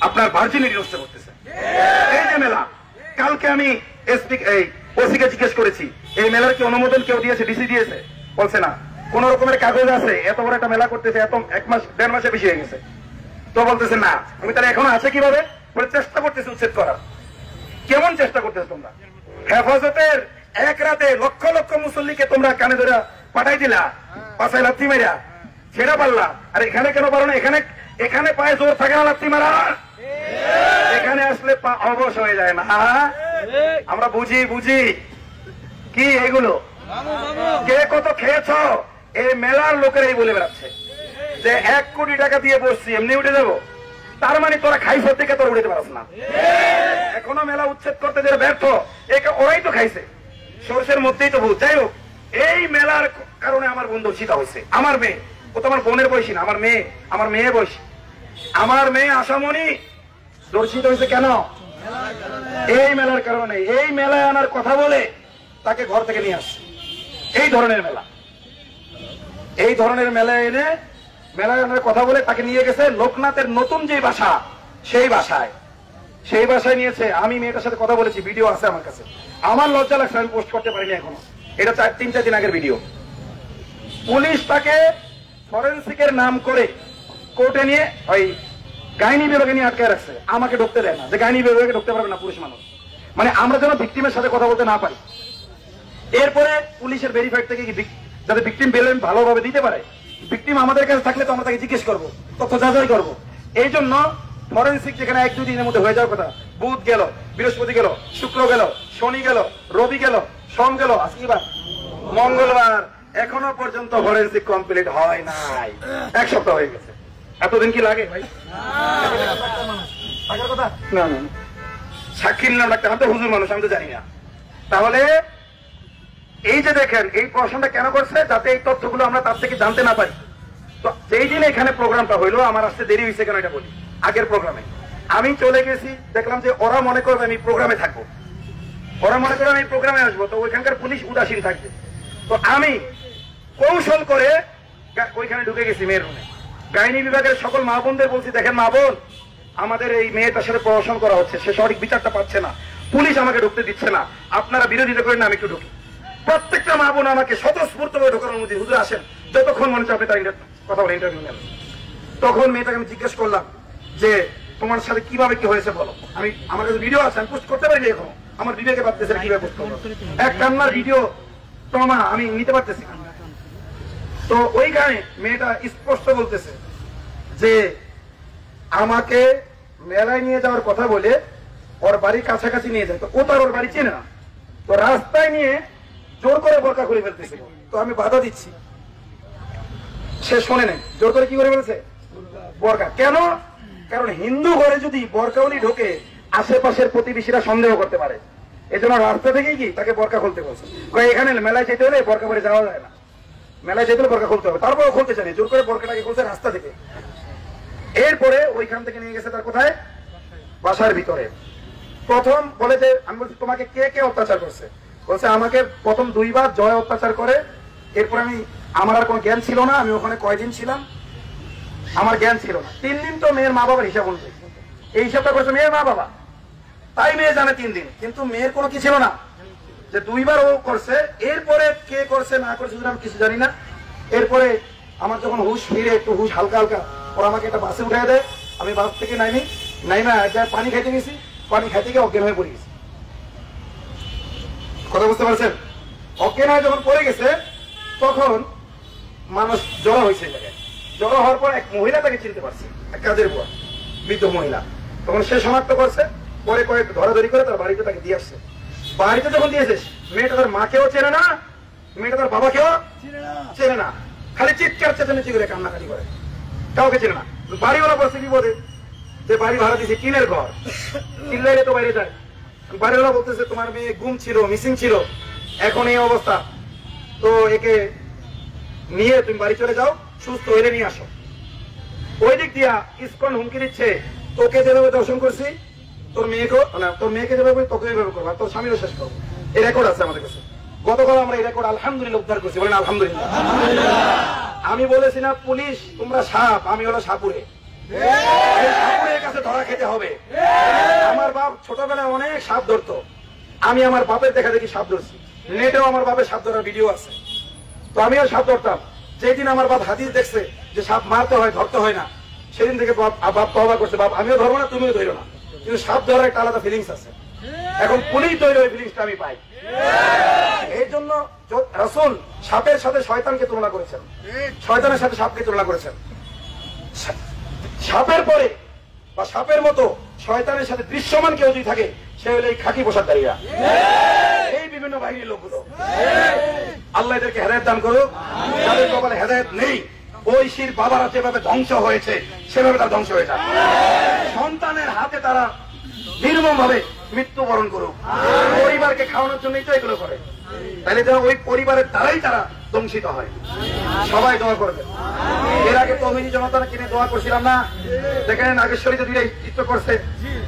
আপনার ভার্জিনিটি নষ্ট করতেছে। এই যে মেলা, কালকে আমি ওসিকে জিজ্ঞেস করেছি, এই মেলার কি অনুমোদন কেউ দিয়েছে? ডিসি দিয়েছে? বলছে না। কোন রকমের কাগজ আছে? এত বড় একটা মেলা করতেছে, এত 1 মাস 1.5 মাসে বেশি হয়ে গেছে, তো বলতেছে না। আমি তাহলে এখনো আছে কিভাবে? বলে চেষ্টা করতেছে উচ্ছেদ করার। কেমন চেষ্টা করতেছে তোমরা? হেফাজতের এক রাতে লক্ষ লক্ষ মুসল্লিকে তোমরা কানে ধরে পাঠাই দিলা, পাশায় লাথি মেরা, ছেড়া পারলা। আর এখানে কেন পারো না? এখানে পায়ে জোর থাকে না লাথি মারা, এখানে আসলে পা অবশ হয়ে যায় না। আমরা বুঝি কি এগুলো কে কত খেয়েছ? এই মেলার লোকেরাই বলে বেড়াচ্ছে যে 1 কোটি টাকা দিয়ে বসছি, এমনি উঠে যাবো। তার মানে তোরা খাইছ থেকে তোরা উঠতে পারছ না। এখনো মেলা উচ্ছেদ করতে যারা ব্যর্থ, ওরাই তো খাইছে, সরষের মধ্যেই তো ভূত। যাই হোক, এই মেলার কারণে আমার বোন দর্শিত হয়েছে। আমার মেয়ে, ও তো আমার বোনের বয়সী না, আমার মেয়ে বয়সী। আমার মেয়ে আশামণি দর্শিত হয়েছে কেন? এই মেলার কারণে। এই মেলায় আনার কথা বলে তাকে ঘর থেকে নিয়ে আসছে। এই ধরনের মেলা, এই ধরনের মেলায় এনে মেলায় আনার কথা বলে তাকে নিয়ে গেছে লোকনাথের নতুন যে বাসা, সেই বাসায় নিয়েছে। আমি মেয়েটার সাথে কথা বলেছি, ভিডিও আছে আমার কাছে। আমার লজ্জা লাগছে, আমি পোস্ট করতে পারিনি এখনো। এটা 3-4 দিন আগের ভিডিও। পুলিশ তাকে ফরেন্সিকের নাম করে কোর্টে নিয়ে ওই গাইনি বিভাগে নিয়ে আটকে রাখছে। আমাকে ঢুকতে দেয় না, যে গাইনি বিভাগে ঢুকতে পারবে না পুরুষ মানুষ। মানে আমরা যেন ভিকটিমের সাথে কথা বলতে না পারি। এরপরে পুলিশের ভেরিফাইড থেকে যাতে ভিকটিম বেলেন ভালোভাবে দিতে পারে, ভিকটিম আমাদের কাছে থাকলে তো আমরা তাকে জিজ্ঞেস করবো, তথ্য যাচাই করবো। এই জন্য ফরেন্সিক যেখানে 1-2 দিনের মধ্যে হয়ে যাওয়ার কথা, বুধ গেল, বৃহস্পতি গেল, শুক্র গেল, শনি গেল, রবি গেল, সোম গেল, আজকে মঙ্গলবার, এখনো পর্যন্ত ফরেন্সিক কমপ্লিট হয় নাই। 1 সপ্তাহ হয়ে গেছে। এতদিন কি লাগে ভাই? কথা না, সাক্ষী নিলাম ডাক্তার, আমি তো হুজুর মানুষ, আমি তো জানি না। তাহলে এই যে দেখেন, এই প্রশ্নটা কেন করছে? যাতে এই তথ্যগুলো আমরা তার থেকে জানতে না পারি। তো যেই দিন এখানে প্রোগ্রামটা হইলো, আমার আসতে দেরি হয়েছে কেন এটা বলি। আগের প্রোগ্রামে আমি চলে গেছি, দেখলাম যে ওরা মনে করবে আমি প্রোগ্রামে থাকবো, ওরা মনে করবে আমি প্রোগ্রামে আসবো, তো ওইখানকার পুলিশ উদাসীন থাকবে। তো আমি কৌশল করে ওইখানে ঢুকে গেছি মেয়ের রুমে। গাইনি বিভাগের সকল মা বোনদের বলছি, দেখেন মা বোন, আমাদের এই মেয়েটার সাথে প্রহসন করা হচ্ছে, সে সঠিক বিচারটা পাচ্ছে না, পুলিশ আমাকে ঢুকতে দিচ্ছে না, আপনারা বিরোধিতা করেন না, আমি একটু ঢুকি। প্রত্যেকটা মা বোন আমাকে স্বতঃস্ফূর্ত ভাবে ঢোকার অনুমতি, হুজুর আসেন, যতক্ষণ মনে হচ্ছে আপনি তার কথা বলে ইন্টারভিউ নেন। তখন মেয়েটাকে আমি জিজ্ঞেস করলাম যে তোমার সাথে কিভাবে কি হয়েছে বলো। আমার কাছে ভিডিও আছে, আমি পোস্ট করতে পারি এখনো, আমার বিবেকে পারতেছে না কিভাবে পোস্ট করবো। এক কান্নার ভিডিও তোমা আমি নিতে পারতেছি না। তো ওইখানে মেয়েটা স্পষ্ট বলতেছে যে আমাকে মেলায় নিয়ে যাওয়ার কথা বলে ওর বাড়ির কাছাকাছি নিয়ে যায়। তো ও তার ওর বাড়ি চেনে না, তো রাস্তায় নিয়ে জোর করে বোরকা খুলে ফেলতেছিল। তো আমি বাধা দিচ্ছি, সে শোনে নাই। জোর করে কি করে ফেলছে? বোরকা। কেন? কারণ হিন্দু ঘরে যদি বোরকাউলি ঢোকে, আশেপাশের প্রতিবেশীরা সন্দেহ করতে পারে। এই জন্য রাস্তা থেকেই কি তাকে বোরকা খুলতে বলছে। এখানে মেলায় যেতে হলে বোরকা পরে যাওয়া যায় না, মেলায় যেতে হলে বোরকা খুলতে হবে। তারপরেও খুলতে চাই, জোর করে বোরকাটাকে খুলছে রাস্তা থেকে। এরপরে ওইখান থেকে নিয়ে গেছে তার কোথায়? বাসার ভিতরে। প্রথম বলে যে, আমি বলছি তোমাকে কে কে অত্যাচার করছে? বলছে আমাকে প্রথম 2 বার জয় অত্যাচার করে। এরপর আমার আর কোনো জ্ঞান ছিল না, আমি ওখানে কয়দিন ছিলাম আমার জ্ঞান ছিল না। 3 দিন তো মেয়ের মা বাবার হিসাব অনুযায়ী, এই হিসাবটা করছে মেয়ের মা বাবা, তাই মেয়ে জানে 3 দিন। কিন্তু মেয়ের কোনো কি ছিল না যে 2 বার ও করছে। এরপরে কে করছে না করছে আমি কিছু জানি না। এরপরে আমার যখন হুশ ফিরে, একটু হুশ হালকা হালকা, ওরা আমাকে একটা বাসে উঠে দেয়। আমি বাস থেকে নাইমা পানি খাইতে গেছি, পানি খাইতে গিয়ে অজ্ঞান হয়ে পড়ে গেছি। কথা বুঝতে পারছেন? অজ্ঞান হয়ে যখন পড়ে গেছে, তখন মানুষ জড়ো হয়েছে জায়গায়। জড়ো হওয়ার পর এক মহিলা তাকে চিনতে পারছে, এক কাজের বুয়া। বৃদ্ধ মহিলা। তখন সে শনাক্ত করছে, পরে কয়েক ধরাধরি করে তার বাড়িতে তাকে দিয়ে আসছে। বাড়িতে যখন দিয়েছিস, মেয়েটা তার মাকেও চেনে না, মেয়েটা তার বাবাকেও চেনে না, খালি চিৎকার চেঁচামেচি করে কান্নাকাটি করে, কাউকে চেনে না। বাড়িওয়ালা বলছে বিপদে, যে বাড়ি ভাড়া দিয়েছে টিনের ঘর, চিল্লাইলে তো বাইরে যায়। বাড়িওয়ালা বলতেছে তোমার মেয়ে গুম ছিল, মিসিং ছিল, এখন এই অবস্থা, তো একে নিয়ে তুমি বাড়ি চলে যাও, সুস্থ হইলে নিয়ে আসো। ওই দিক দিয়া ইসকন হুমকি দিচ্ছে, তোকে যেভাবে দর্শন করছি তোর মেয়েকে, তোর মেয়েকে যেভাবে তোকে এইভাবে করবো, তোর স্বামীরও শেষ করবো। এই রেকর্ড আছে আমাদের কাছে। গতকাল আমরা এই রেকর্ড আলহামদুলিল্লাহ উদ্ধার করছি, বলেন আলহামদুলিল্লাহ। আমি বলেছি না পুলিশ তোমরা সাপ, আমি হলো সাপুরে, সাপুরের কাছে ধরা খেতে হবে। আমার বাপ ছোটবেলায় অনেক সাপ ধরতো, আমি আমার বাপের দেখা দেখি সাপ ধরছি, নেটেও আমার বাপের সাপ ধরার ভিডিও আছে। তো আমিও সাপ ধরতাম। যেদিন আমার বাপ হাদিস দেখছে যে সাপ মারতে হয়, ধরতে হয় না, সেদিন থেকে বাপ তওবা করছে, বাপ আমিও ধরবো না, তুমিও ধরো না। কিন্তু সাপ ধরার একটা আলাদা ফিলিংস আছে। এখন পুলিশ তৈরি ওই ফিলিংসটা আমি পাই। এই জন্য রাসূল সাপের সাথে শয়তানকে তুলনা করেছেন, শয়তানের সাথে সাপকে তুলনা করেছেন। সাপের পরে বা সাপের মতো শয়তানের সাথে দৃশ্যমান কেউ যদি থাকে, সে হলো এই খাঁটি পোশাকধারীরা, এই বিভিন্ন বাহিনীর লোকগুলো। আল্লাহ এদেরকে হেদায়েত দান করুক। যাদের কপালে হেদায়েত নেই, ঐশীর বাবারা যেভাবে ধ্বংস হয়েছে সেভাবে তার ধ্বংস হয়ে যায়। সন্তানের হাতে তারা নির্মম ভাবে মৃত্যুবরণ করুক। পরিবারকে খাওয়ানোর জন্যই তো এগুলো করে, তাহলে যেন ওই পরিবারের দ্বারাই তারা ধ্বংসিত হয়। সবাই দোয়া করবে। এর আগে তৌহিদি জনতারা কিনে দোয়া করছিলাম না, দেখেন নাগেশ্বরীতে দুইটা চিত্র করছে,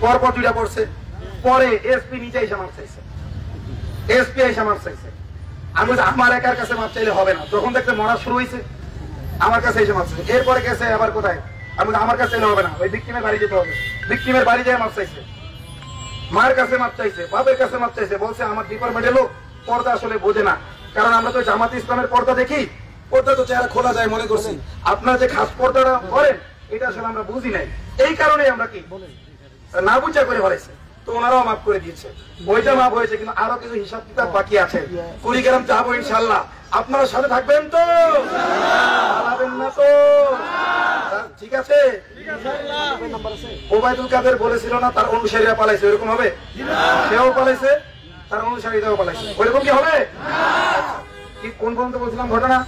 পরপর দুইটা করছে, পরে এসপি নিজে এসে মাপ চাইছে, এসপি এসে মাপ চাইছে। আমি আমার একার কাছে মাপ চাইলে হবে না, যখন দেখতে মরা শুরু হয়েছে আমার কাছে এসে মাপ চাইছে। এরপরে গেছে আবার কোথায়, আমি আমার কাছে এলে হবে না, ওই ভিক্টিমের বাড়ি যেতে হবে। ভিক্টিমের বাড়ি যেয়ে মাপ চাইছে, মার কাছে মাপ চাইছে, বাপের কাছে মাপ চাইছে। বলছে আমার ডিপার্টমেন্টের লোক পর্দা আসলে বোঝে না, কারণ আমরা তো জামাত ইসলামের পর্দা দেখি, পর্দা তো চেহারা খোলা যায় মনে করছি, আপনারা যে খাস পর্দাটা করেন এটা আসলে আমরা বুঝি নাই, এই কারণে আমরা কি না বুঝা করে ফেলেছে। তো ওনারাও মাফ করে দিয়েছে, ওইটা মাফ হয়েছে, কিন্তু আরো কিছু হিসাব কিতাব বাকি আছে। কুড়িগ্রাম যাবো ইনশাল্লাহ, আপনারা সাথে থাকবেন তো, পালাবেন না তো, ঠিক আছে? ওবায়দুল কাদের বলেছিল না তার অনুসারীরা পালাইছে, ওইরকম হবে? সেও পালাইছে, তার অনুসারীরাও পালাইছে, ওইরকম কি হবে? কি কোন পর্যন্ত বলছিলাম ঘটনা?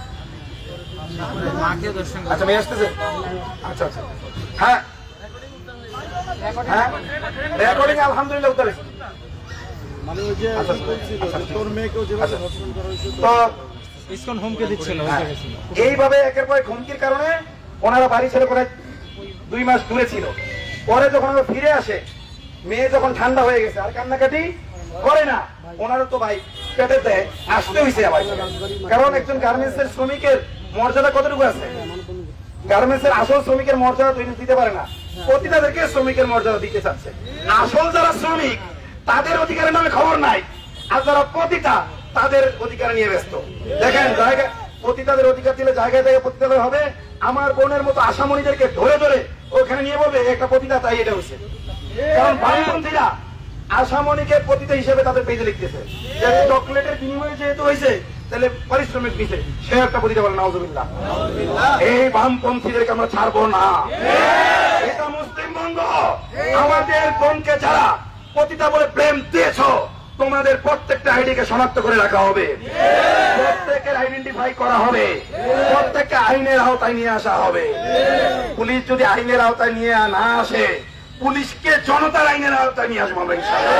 আচ্ছা মেয়ে আসতেছে, আচ্ছা আচ্ছা, হ্যাঁ হ্যাঁ রেকর্ডিং আলহামদুলিল্লাহ উত্তর হয়েছে। এইভাবে একের পর হুমকির কারণে ওনারা বাড়ি ছেড়ে প্রায় 2 মাস দূরে ছিল। পরে যখন আমরা ফিরে আসে, মেয়ে যখন ঠান্ডা হয়ে গেছে আর কান্নাকাটি করে না, ওনারও তো ভাই পেটে দেয়, আসতে হয়েছে আবার। কারণ একজন গার্মেন্টস এর শ্রমিকের মর্যাদা কতটুকু আছে? গার্মেন্টস এর আসল শ্রমিকের মর্যাদা তৈরি দিতে পারে না, পতিতাদেরকে শ্রমিকের মর্যাদা দিতে চাচ্ছে। আসল যারা শ্রমিক তাদের অধিকারের নামে খবর নাই, আর যারা পতিতা তাদের অধিকার নিয়ে ব্যস্ত। দেখেন জায়গা পতিতাদের অধিকার দিলে জায়গায় জায়গায় পতিতাদের হবে। আমার বোনের মতো আসামণিদেরকে ধরে ধরে ওখানে নিয়ে বলবে একটা পতিতা, তাই এটা হয়েছে। কারণ বামপন্থীরা আসামণিকে পতিতা হিসেবে তাদের পেজে লিখতেছে, চকলেটের বিনিময়ে যেহেতু হয়েছে তাহলে পারিশ্রমিক দিতে, সে একটা পতিতা বলে। নাউজুবিল্লাহ। এই বামপন্থীদেরকে আমরা ছাড়বো না, এটা মুসলিম বন্ধ। আমাদের বোনকে যারা পতিতা বলে প্রেম দিয়েছ, তোমাদের প্রত্যেকটা আইডিকে শনাক্ত করে রাখা হবে, প্রত্যেকের আইডেন্টিফাই করা হবে, প্রত্যেককে আইনের আওতায় নিয়ে আসা হবে। পুলিশ যদি আইনের আওতায় নিয়ে না আসে, পুলিশকে জনতার আইনের আওতায় নিয়ে আসবো আমরা ইনশাআল্লাহ।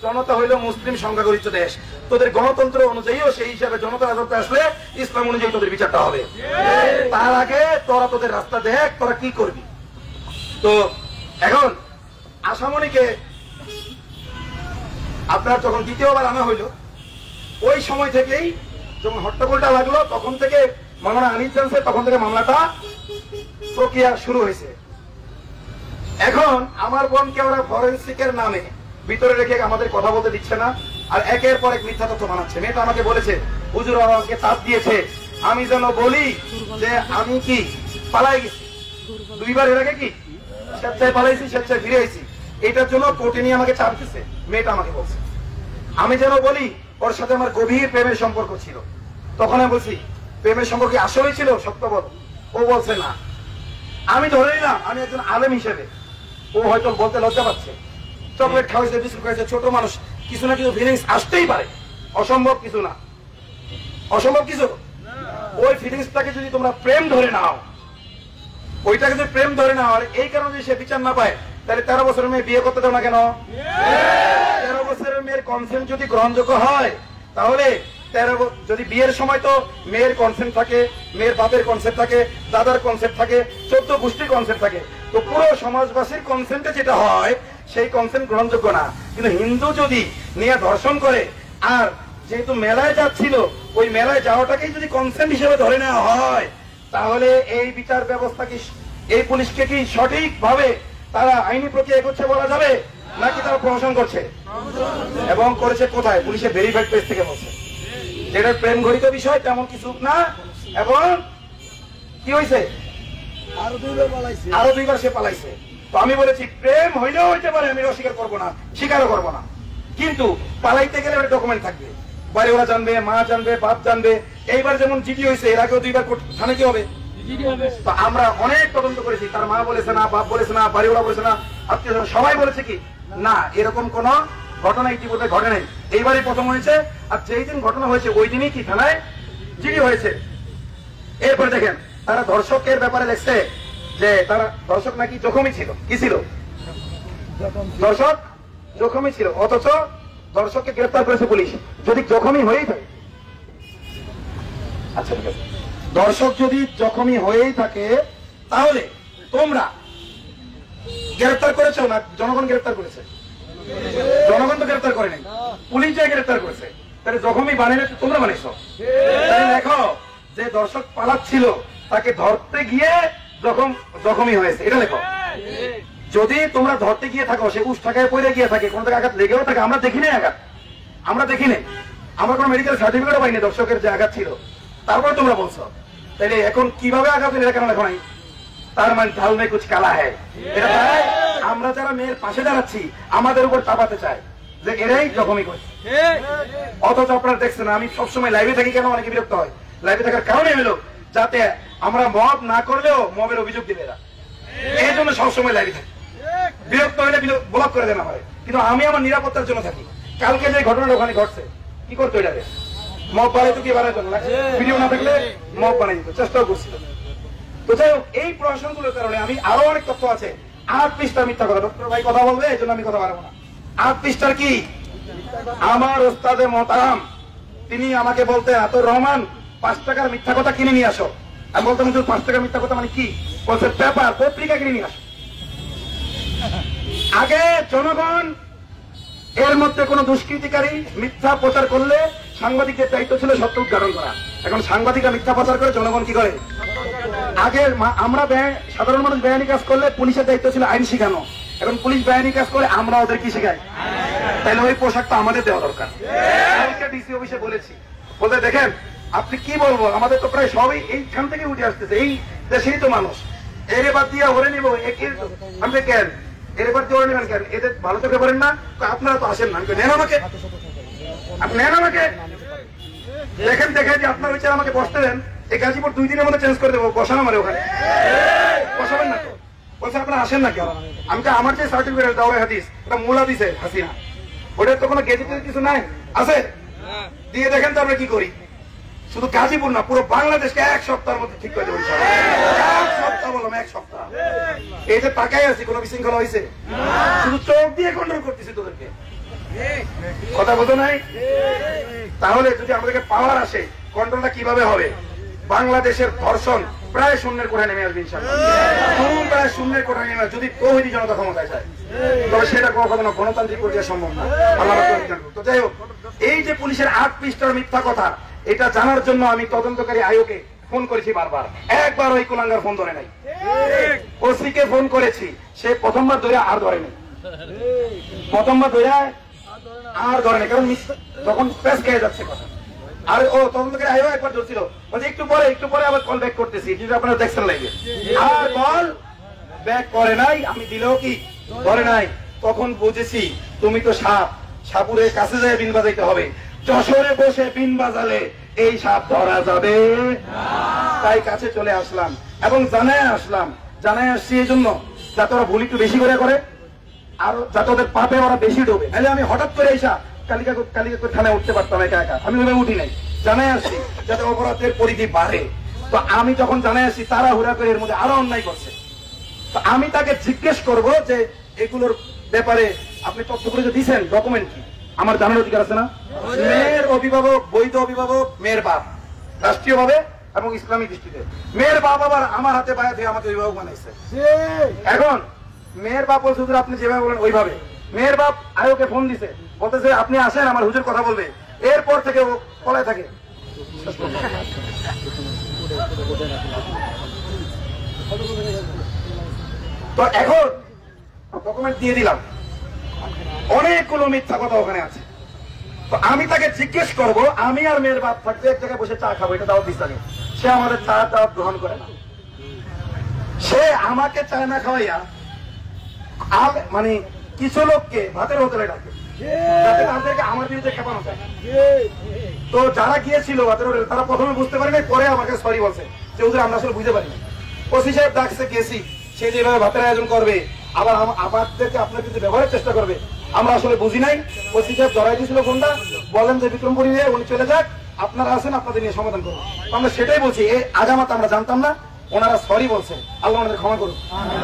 জনতা হইল মুসলিম সংখ্যাগরিষ্ঠ দেশ, তোদের গণতন্ত্র অনুযায়ীও সেই হিসাবে জনতার আদালতে আসলে ইসলাম অনুযায়ী তোদের বিচারটা হবে। তার আগে তোরা তোদের রাস্তা দেখ, তোরা কি করবি। তো এখন আসামণিকে আপনার যখন দ্বিতীয়বার আনা হইল, ওই সময় থেকেই যখন হট্টগোলটা লাগলো, তখন থেকে মামলা আনিস জানছে, তখন থেকে মামলাটা প্রক্রিয়া শুরু হয়েছে। এখন আমার বোনকে ওরা ফরেন্সিকের নামে ভিতরে রেখে আমাদের কথা বলতে দিচ্ছে না, আর একের পর এক মিথ্যা তথ্য বানাচ্ছে। মেয়েটা আমাকে বলেছে হুজুর আমাকে চাপ দিয়েছে আমি যেন বলি যে আমি কি পালাই গেছি, 2 বার এর আগে কি স্বেচ্ছায় পালাইছি, স্বেচ্ছায় ফিরে আইছি, এটার জন্য কোর্টে নিয়ে আমাকে চাপ দিচ্ছে। মেয়েটা আমাকে বলছে আমি যেন বলি ওর সাথে আমার গভীর প্রেমের সম্পর্ক ছিল। তখন আমি বলছি প্রেমের সম্পর্ক আসলেই ছিল, সত্য বল। ও বলছে না। আমি ধরে নিলাম আমি একজন আলেম হিসেবে, ও হয়তো বলতে লজ্জা পাচ্ছে, চকলেট খাওয়াইছে, বিস্কুট খাওয়াইছে, ছোট মানুষ, কিছু না কিছু ফিলিংস আসতেই পারে, অসম্ভব কিছু না, অসম্ভব কিছু। ওই ফিলিংসটাকে যদি তোমরা প্রেম ধরে নাও, ওইটাকে যদি প্রেম ধরে নাও, আর এই কারণে যদি সে বিচার না পায়, তাহলে 13 বছরের মেয়ে বিয়ে করতে দাও না কেন? 13 বছরের মেয়ের কনসেন্ট যদি গ্রহণযোগ্য হয়, তাহলে যদি বিয়ের সময় তো মেয়ের কনসেন্ট থাকে, মেয়ের বাপের কনসেপ্ট থাকে, দাদার কনসেপ্ট থাকে, 14 গোষ্ঠীর কনসেপ্ট থাকে, তো পুরো সমাজবাসীর কনসেন্টে যেটা হয় সেই কনসেন্ট গ্রহণযোগ্য না। কিন্তু হিন্দু যদি নিয়ে ধর্ষণ করে, আর যেহেতু মেলায় যাচ্ছিল, ওই মেলায় যাওয়াটাকেই যদি কনসেন্ট হিসেবে ধরে নেওয়া হয়, তাহলে এই বিচার ব্যবস্থা কি, এই পুলিশকে কি সঠিকভাবে তারা আইনি প্রক্রিয়া এগোচ্ছে বলা যাবে, নাকি তারা প্রহসন করছে? এবং করেছে কোথায়? পুলিশের ভেরিফাইড পেজ থেকে বলছে, যেটা প্রেম ঘটিত বিষয় তেমন কিছু না। এবং কি হয়েছে? আরো 2বার সে পালাইছে। তো আমি বলেছি প্রেম হইলেও হইতে পারে, আমি অস্বীকার করবো না, স্বীকারও করবো না, কিন্তু পালাইতে গেলে একটা ডকুমেন্ট থাকবে, বাড়ি ওরা জানবে, মা জানবে, বাপ জানবে। এইবার যেমন জিডি হয়েছে, এর আগেও 2বার থানায় কি হবে? তো আমরা অনেক তদন্ত করেছি, তার মা বলেছে না, বাপ বলেছে না, বাড়িওয়ালা বলেছে না, আত্মীয় সবাই বলেছে কি না, এরকম কোন ঘটনা ইতিপূর্বে ঘটে নাই, এইবারই প্রথম হয়েছে। আর যেই দিন ঘটনা হয়েছে ওই দিনই কি থানায় জিডি হয়েছে। এরপরে দেখেন তারা ধর্ষকের ব্যাপারে লেখছে যে তারা ধর্ষক নাকি জখমই ছিল। কি ছিল? ধর্ষক জখমই ছিল, অথচ ধর্ষককে গ্রেফতার করেছে পুলিশ। যদি জখমই হয়েই থাকে, আচ্ছা ঠিক আছে, দর্শক যদি জখমই হয়েই থাকে, তাহলে তোমরা গ্রেফতার করেছো না জনগণ গ্রেফতার করেছে? জনগণ তো গ্রেফতার করে নাই, পুলিশ যে গ্রেফতার করেছে। তাহলে জখমই বানিয়ে তোমরা বানিয়েছো। তাহলে দেখো যে দর্শক পালাচ্ছিল, তাকে ধরতে গিয়ে জখমই হয়েছে, এটা লেখো। যদি তোমরা ধরতে গিয়ে থাকো, সে উস টাকায় পড়ে গিয়ে থাকে, কোন থেকে আঘাত লেগেও থাকে, আমরা দেখিনি আঘাত, আমরা দেখিনি, আমরা কোনো মেডিকেল সার্টিফিকেটও পাইনি দর্শকের যে আঘাত ছিল, তারপরে তোমরা বলছো। তাহলে এখন কিভাবে আঘাত হলে কেন লেখো নাই? তার মানে ঢাল মে কুছ কালা হ্যায়। এটা তাই আমরা যারা মেয়ের পাশে দাঁড়াচ্ছি আমাদের উপর চাপাতে চায় যে এরাই জখমই করছে। অথচ আপনারা দেখছেন আমি সবসময় লাইভে থাকি, কেন অনেকে বিরক্ত হয়? লাইভে থাকার কারণে হলো যাতে আমরা মব না করলেও মবের অভিযোগ দিবে এরা, এই জন্য সবসময় লাইভে থাকি। বিরক্ত হলে ব্লক করে দেন আমার, কিন্তু আমি আমার নিরাপত্তার জন্য থাকি। কালকে যে ঘটনাটা ওখানে ঘটছে, কি করতো এটাকে? মব বানাইতো, কি বানাইতো না, ভিডিও না থাকলে মব বানাই দিত, চেষ্টাও করছিল। তো যাই হোক, এই প্রশ্নগুলোর কারণে আমি আরো অনেক তথ্য আছে। 8 পৃষ্ঠার মিথ্যা কথা, ডক্টর ভাই কথা বলবে, এই জন্য আমি কথা পারবো না। 8 পৃষ্ঠার কি? আমার ওস্তাদে মোহতারাম তিনি আমাকে বলতেন, আতর রহমান 5 টাকার মিথ্যা কথা কিনে নিয়ে আসো। আমি বলতাম 5 টাকার মিথ্যা কথা মানে কি? বলছে পেপার, পত্রিকা কিনে নিয়ে আসো। আগে জনগণ এর মধ্যে কোন দুষ্কৃতিকারী মিথ্যা প্রচার করলে সাংবাদিকের দায়িত্ব ছিল সত্য উদ্ঘাটন করা। এখন সাংবাদিকরা মিথ্যা প্রচার করে, জনগণ কি করে? আগে আমরা সাধারণ মানুষ বেআইনি কাজ করলে পুলিশের দায়িত্ব ছিল আইন শিখানো, এখন পুলিশ বেআইনি কাজ করে, আমরা ওদের কি শেখাই? তাহলে ওই পোশাকটা আমাদের দেওয়া দরকার। ডিসি অফিসে বলেছি, বলতে দেখেন আপনি কি বলবো, আমাদের তো প্রায় সবই এইখান থেকে উঠে আসতেছে, এই দেশেই তো মানুষ। এর বাদ দিয়ে ওরে নিবো, আমি কেন এর বাদ দিয়ে ওরে নেবেন কেন? এদের ভালো চোখে পারেন না, আপনারা তো আসেন না, নেন আমাকে, আপনি নেন আমাকে, দেখেন দেখে যে আপনার বিচার আমাকে বসতে দেন। এই গাজীপুর 2 দিনের মধ্যে চেঞ্জ করে দেবো, বসানো মানে ওখানে বসাবেন না তো। বলছে আপনারা আসেন না কেন? আমি তো আমার যে সার্টিফিকেট দাওরাই হাদিস, ওটা মূলা দিছে হাসিনা, ওটার তো কোনো গেজেটের কিছু নাই, আছে দিয়ে দেখেন তো আমরা কি করি। শুধু গাজীপুর না, পুরো বাংলাদেশকে 1 সপ্তাহের মধ্যে ঠিক করে দেবো। 1 সপ্তাহ বললাম, 1 সপ্তাহ। এই যে তাকাই আছি, কোনো বিশৃঙ্খলা হয়েছে? শুধু চোখ দিয়ে কন্ট্রোল করতেছি তোদেরকে, কথা বোঝো নাই? তাহলে যদি আমাদেরকে পাওয়ার আসে, কন্ট্রোলটা কিভাবে হবে? বাংলাদেশের ধর্ষণ প্রায় শূন্যের কোঠায় নেমে আসবে ইনশাআল্লাহ, প্রায় শূন্যের কোঠায় নেমে, যদি তৌহিদি জনতা ক্ষমতায় যায়। তবে সেটা কখনো গণতান্ত্রিক পর্যায়ে সম্ভব না, আল্লাহ তৌফিক দান করুন। তো যাই হোক, এই যে পুলিশের 8 পৃষ্ঠার মিথ্যা কথা, এটা জানার জন্য আমি তদন্তকারী আয়োগে ফোন করেছি বারবার, একবার ওই কুলাঙ্গার ফোন ধরে নাই। ওসিকে ফোন করেছি, সে প্রথমবার ধরে আর ধরে নাই, প্রথমবার ধরে আর ধরে নাই, কারণ তখন প্রেস খেয়ে যাচ্ছে কথা। আর ও তদন্তকারী আয়োগ একবার ধরছিল, বলছে একটু পরে আবার কল ব্যাক করতেছি, যদি আপনারা দেখছেন লাগবে। আর কল ব্যাক করে নাই, আমি দিলেও কি ধরে নাই। তখন বুঝেছি তুমি তো সাপ, সাপুরের কাছে যায় বিন বাজাইতে হবে, যশোরে বসে বিন বাজালে এই সাপ ধরা যাবে। তাই কাছে চলে আসলাম এবং জানায় আসলাম জানাই আসছি এই জন্য যাতে ওরা ভুল একটু বেশি করে আর যাতে ওদের পাপে ওরা বেশি ডোবে। নাহলে আমি হঠাৎ করে এসা কালিকা থানায় উঠতে পারতাম একা একা, আমি ওইভাবে উঠি নাই। জানাই আসছি যাতে অপরাধের পরিধি বাড়ে। তো আমি যখন জানাই আসছি তারা হুড়া করে এর মধ্যে আরো অন্যায় করছে, তো আমি তাকে জিজ্ঞেস করব যে এগুলোর ব্যাপারে আপনি তথ্যগুলো যে দিচ্ছেন ডকুমেন্ট কি, আমার জানার অধিকার আছে না? মেয়ের অভিভাবক, বৈধ অভিভাবক মেয়ের বাপ, রাষ্ট্রীয় ভাবে এবং ইসলামিক দৃষ্টিতে মেয়ের বাপ আবার আমার হাতে বায়াত হয়ে আমাকে অভিভাবক বানাইছে। এখন মেয়ের বাপ বলছে হুজুর আপনি যেভাবে বলেন ওইভাবে। মেয়ের বাপ আয়োকে ফোন দিছে, বলতেছে আপনি আসেন আমার হুজুর কথা বলবে। এরপর থেকে ও পলায় থাকে। তো এখন ডকুমেন্ট দিয়ে দিলাম, অনেকগুলো মিথ্যা কথা ওখানে আছে। তো আমি তাকে জিজ্ঞেস করব, আমি আর মেয়ের বাপ থাকতে এক জায়গায় বসে চা খাবো, এটা দাওয়াত দিচ্ছে আগে। সে আমাদের চা দাওয়াত গ্রহণ করে না। সে আমাকে চায় না খাওয়াইয়া মানে কিছু লোককে ভাতের হোটেলে ডাকে, যাতে তাদেরকে আমার বিরুদ্ধে খেপানো যায়। তো যারা গিয়েছিল ভাতের হোটেলে তারা প্রথমে বুঝতে পারে নাই, পরে আমাকে সরি বলছে যে হুজুর আমরা আসলে বুঝতে পারি না। ওসি সাহেব ডাকছে, গেছি, সে যেভাবে ভাতের আয়োজন করবে আবার আমাদেরকে আপনার কিন্তু ব্যবহারের চেষ্টা করবে, আমরা আসলে বুঝি নাই। ওসি সাহেব ধরাই দিয়েছিল ফোনটা, বলেন যে বিক্রমপুরী নিয়ে উনি চলে যাক, আপনারা আছেন আপনাদের নিয়ে সমাধান করুন। আমরা সেটাই বলছি, এই আগামাত আমরা জানতাম না, ওনারা সরি বলছে, আল্লাহ আমাদের ক্ষমা করুন।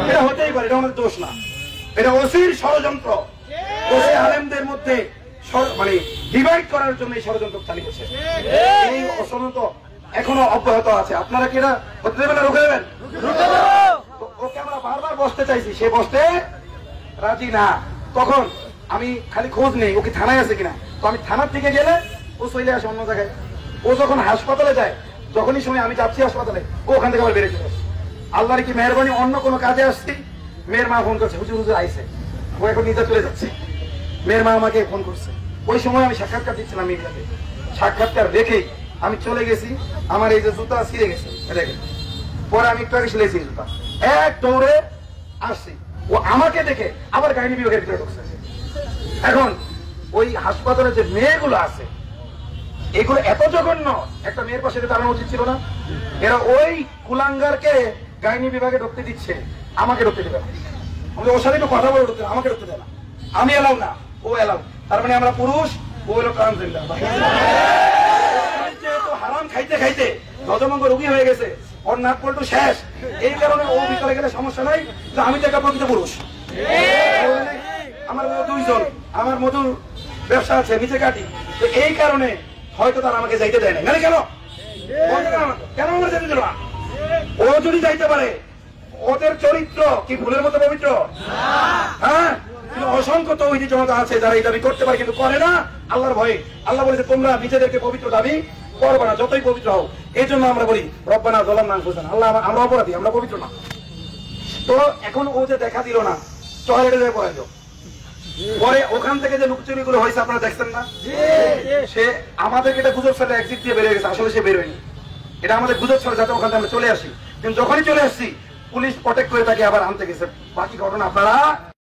এটা হতেই পারে, এটা আমাদের দোষ না, এটা ওসির ষড়যন্ত্র। ওসি আলেমদের মধ্যে মানে ডিভাইড করার জন্য এই ষড়যন্ত্র চালিয়েছে। এই ষড়যন্ত্র এখনো অব্যাহত আছে। আপনারা কি এটা হতে দেবেন না রুখে দেবেন? ওকে আমরা বারবার বসতে চাইছি, সে বসতে রাজি না। তখন আমি খালি খোঁজ নেই ওকে থানায় আছে কিনা। তো আমি থানার থেকে গেলে ও চলে আসে অন্য জায়গায়। ও যখন হাসপাতালে যায়, যখনই সময় আমি যাচ্ছি হাসপাতালে, ও ওখান থেকে আবার বেড়ে চলে আসে। আল্লাহর কি মেহরবানি, অন্য কোনো কাজে আসছি, মেয়ের মা ফোন করছে, হুজুর হুজুর আইছে, ও এখন নিজে চলে যাচ্ছে। মেয়ের মা আমাকে ফোন করছে, ওই সময় আমি সাক্ষাৎকার দিচ্ছিলাম মিডিয়াতে। সাক্ষাৎকার রেখেই আমি চলে গেছি, আমার এই যে জুতা ছিঁড়ে গেছে রেখে, পরে আমি একটু আগে সিলেছি জুতা, এক দৌড়ে আসছি। ও আমাকে দেখে আবার গাইনি বিভাগের ভিতরে ঢুকছে। এখন ওই হাসপাতালে যে মেয়েগুলো আছে, এগুলো এত জঘন্য, একটা মেয়ের পাশে দাঁড়ানো উচিত ছিল না? এরা ওই কুলাঙ্গারকে গাইনি বিভাগে ঢুকতে দিচ্ছে, আমাকে ঢুকতে দেবে না। ওর সাথে একটু কথা বলে ঢুকতে, আমাকে ঢুকতে দেয় না। আমি এলাও না, ও এলাও। তার মানে আমরা পুরুষ, ও হলো ট্রান্সজেন্ডার। হারাম খাইতে খাইতে গজমঙ্গ রোগী হয়ে গেছে, ওর নাক পল্টু শেষ। এই কারণে ও ভিতরে গেলে সমস্যা নাই, যে আমি তো একটা প্রকৃত পুরুষ। আমার দুইজন, আমার মধুর ব্যবসা আছে, নিচে কাটি। তো এই কারণে হয়তো তারা আমাকে যাইতে দেয় না। মানে কেন কেন আমরা যেতে দিল না? ও যদি যাইতে পারে, ওদের চরিত্র কি ফুলের মতো পবিত্র? হ্যাঁ, অসংখ্য তৌহিদি জনতা আছে যারা এই দাবি করতে পারে কিন্তু করে না আল্লাহর ভয়ে। আল্লাহ বলেছে তোমরা নিজেদেরকে পবিত্র দাবি করবে না, যতই পবিত্র হও। এই জন্য আমরা বলি রব্বানা যালামনা আনফুসানা, আল্লাহ আমরা অপরাধী, আমরা পবিত্র না। তো এখন ও যে দেখা দিল না, টয়লেটে যায় পড়াইল, পরে ওখান থেকে যে লুকচুরি গুলো হয়েছে আপনারা দেখছেন না? সে আমাদেরকে এটা গুজব ছাড়া এক্সিট দিয়ে বেরিয়ে গেছে, আসলে সে বেরোয়নি। এটা আমাদের গুজব ছাড়া যাতে ওখান থেকে আমরা চলে আসি। কিন্তু যখনই চলে আসছি পুলিশ প্রটেক্ট করে তাকে আবার আনতে গেছে। বাকি ঘটনা আপনারা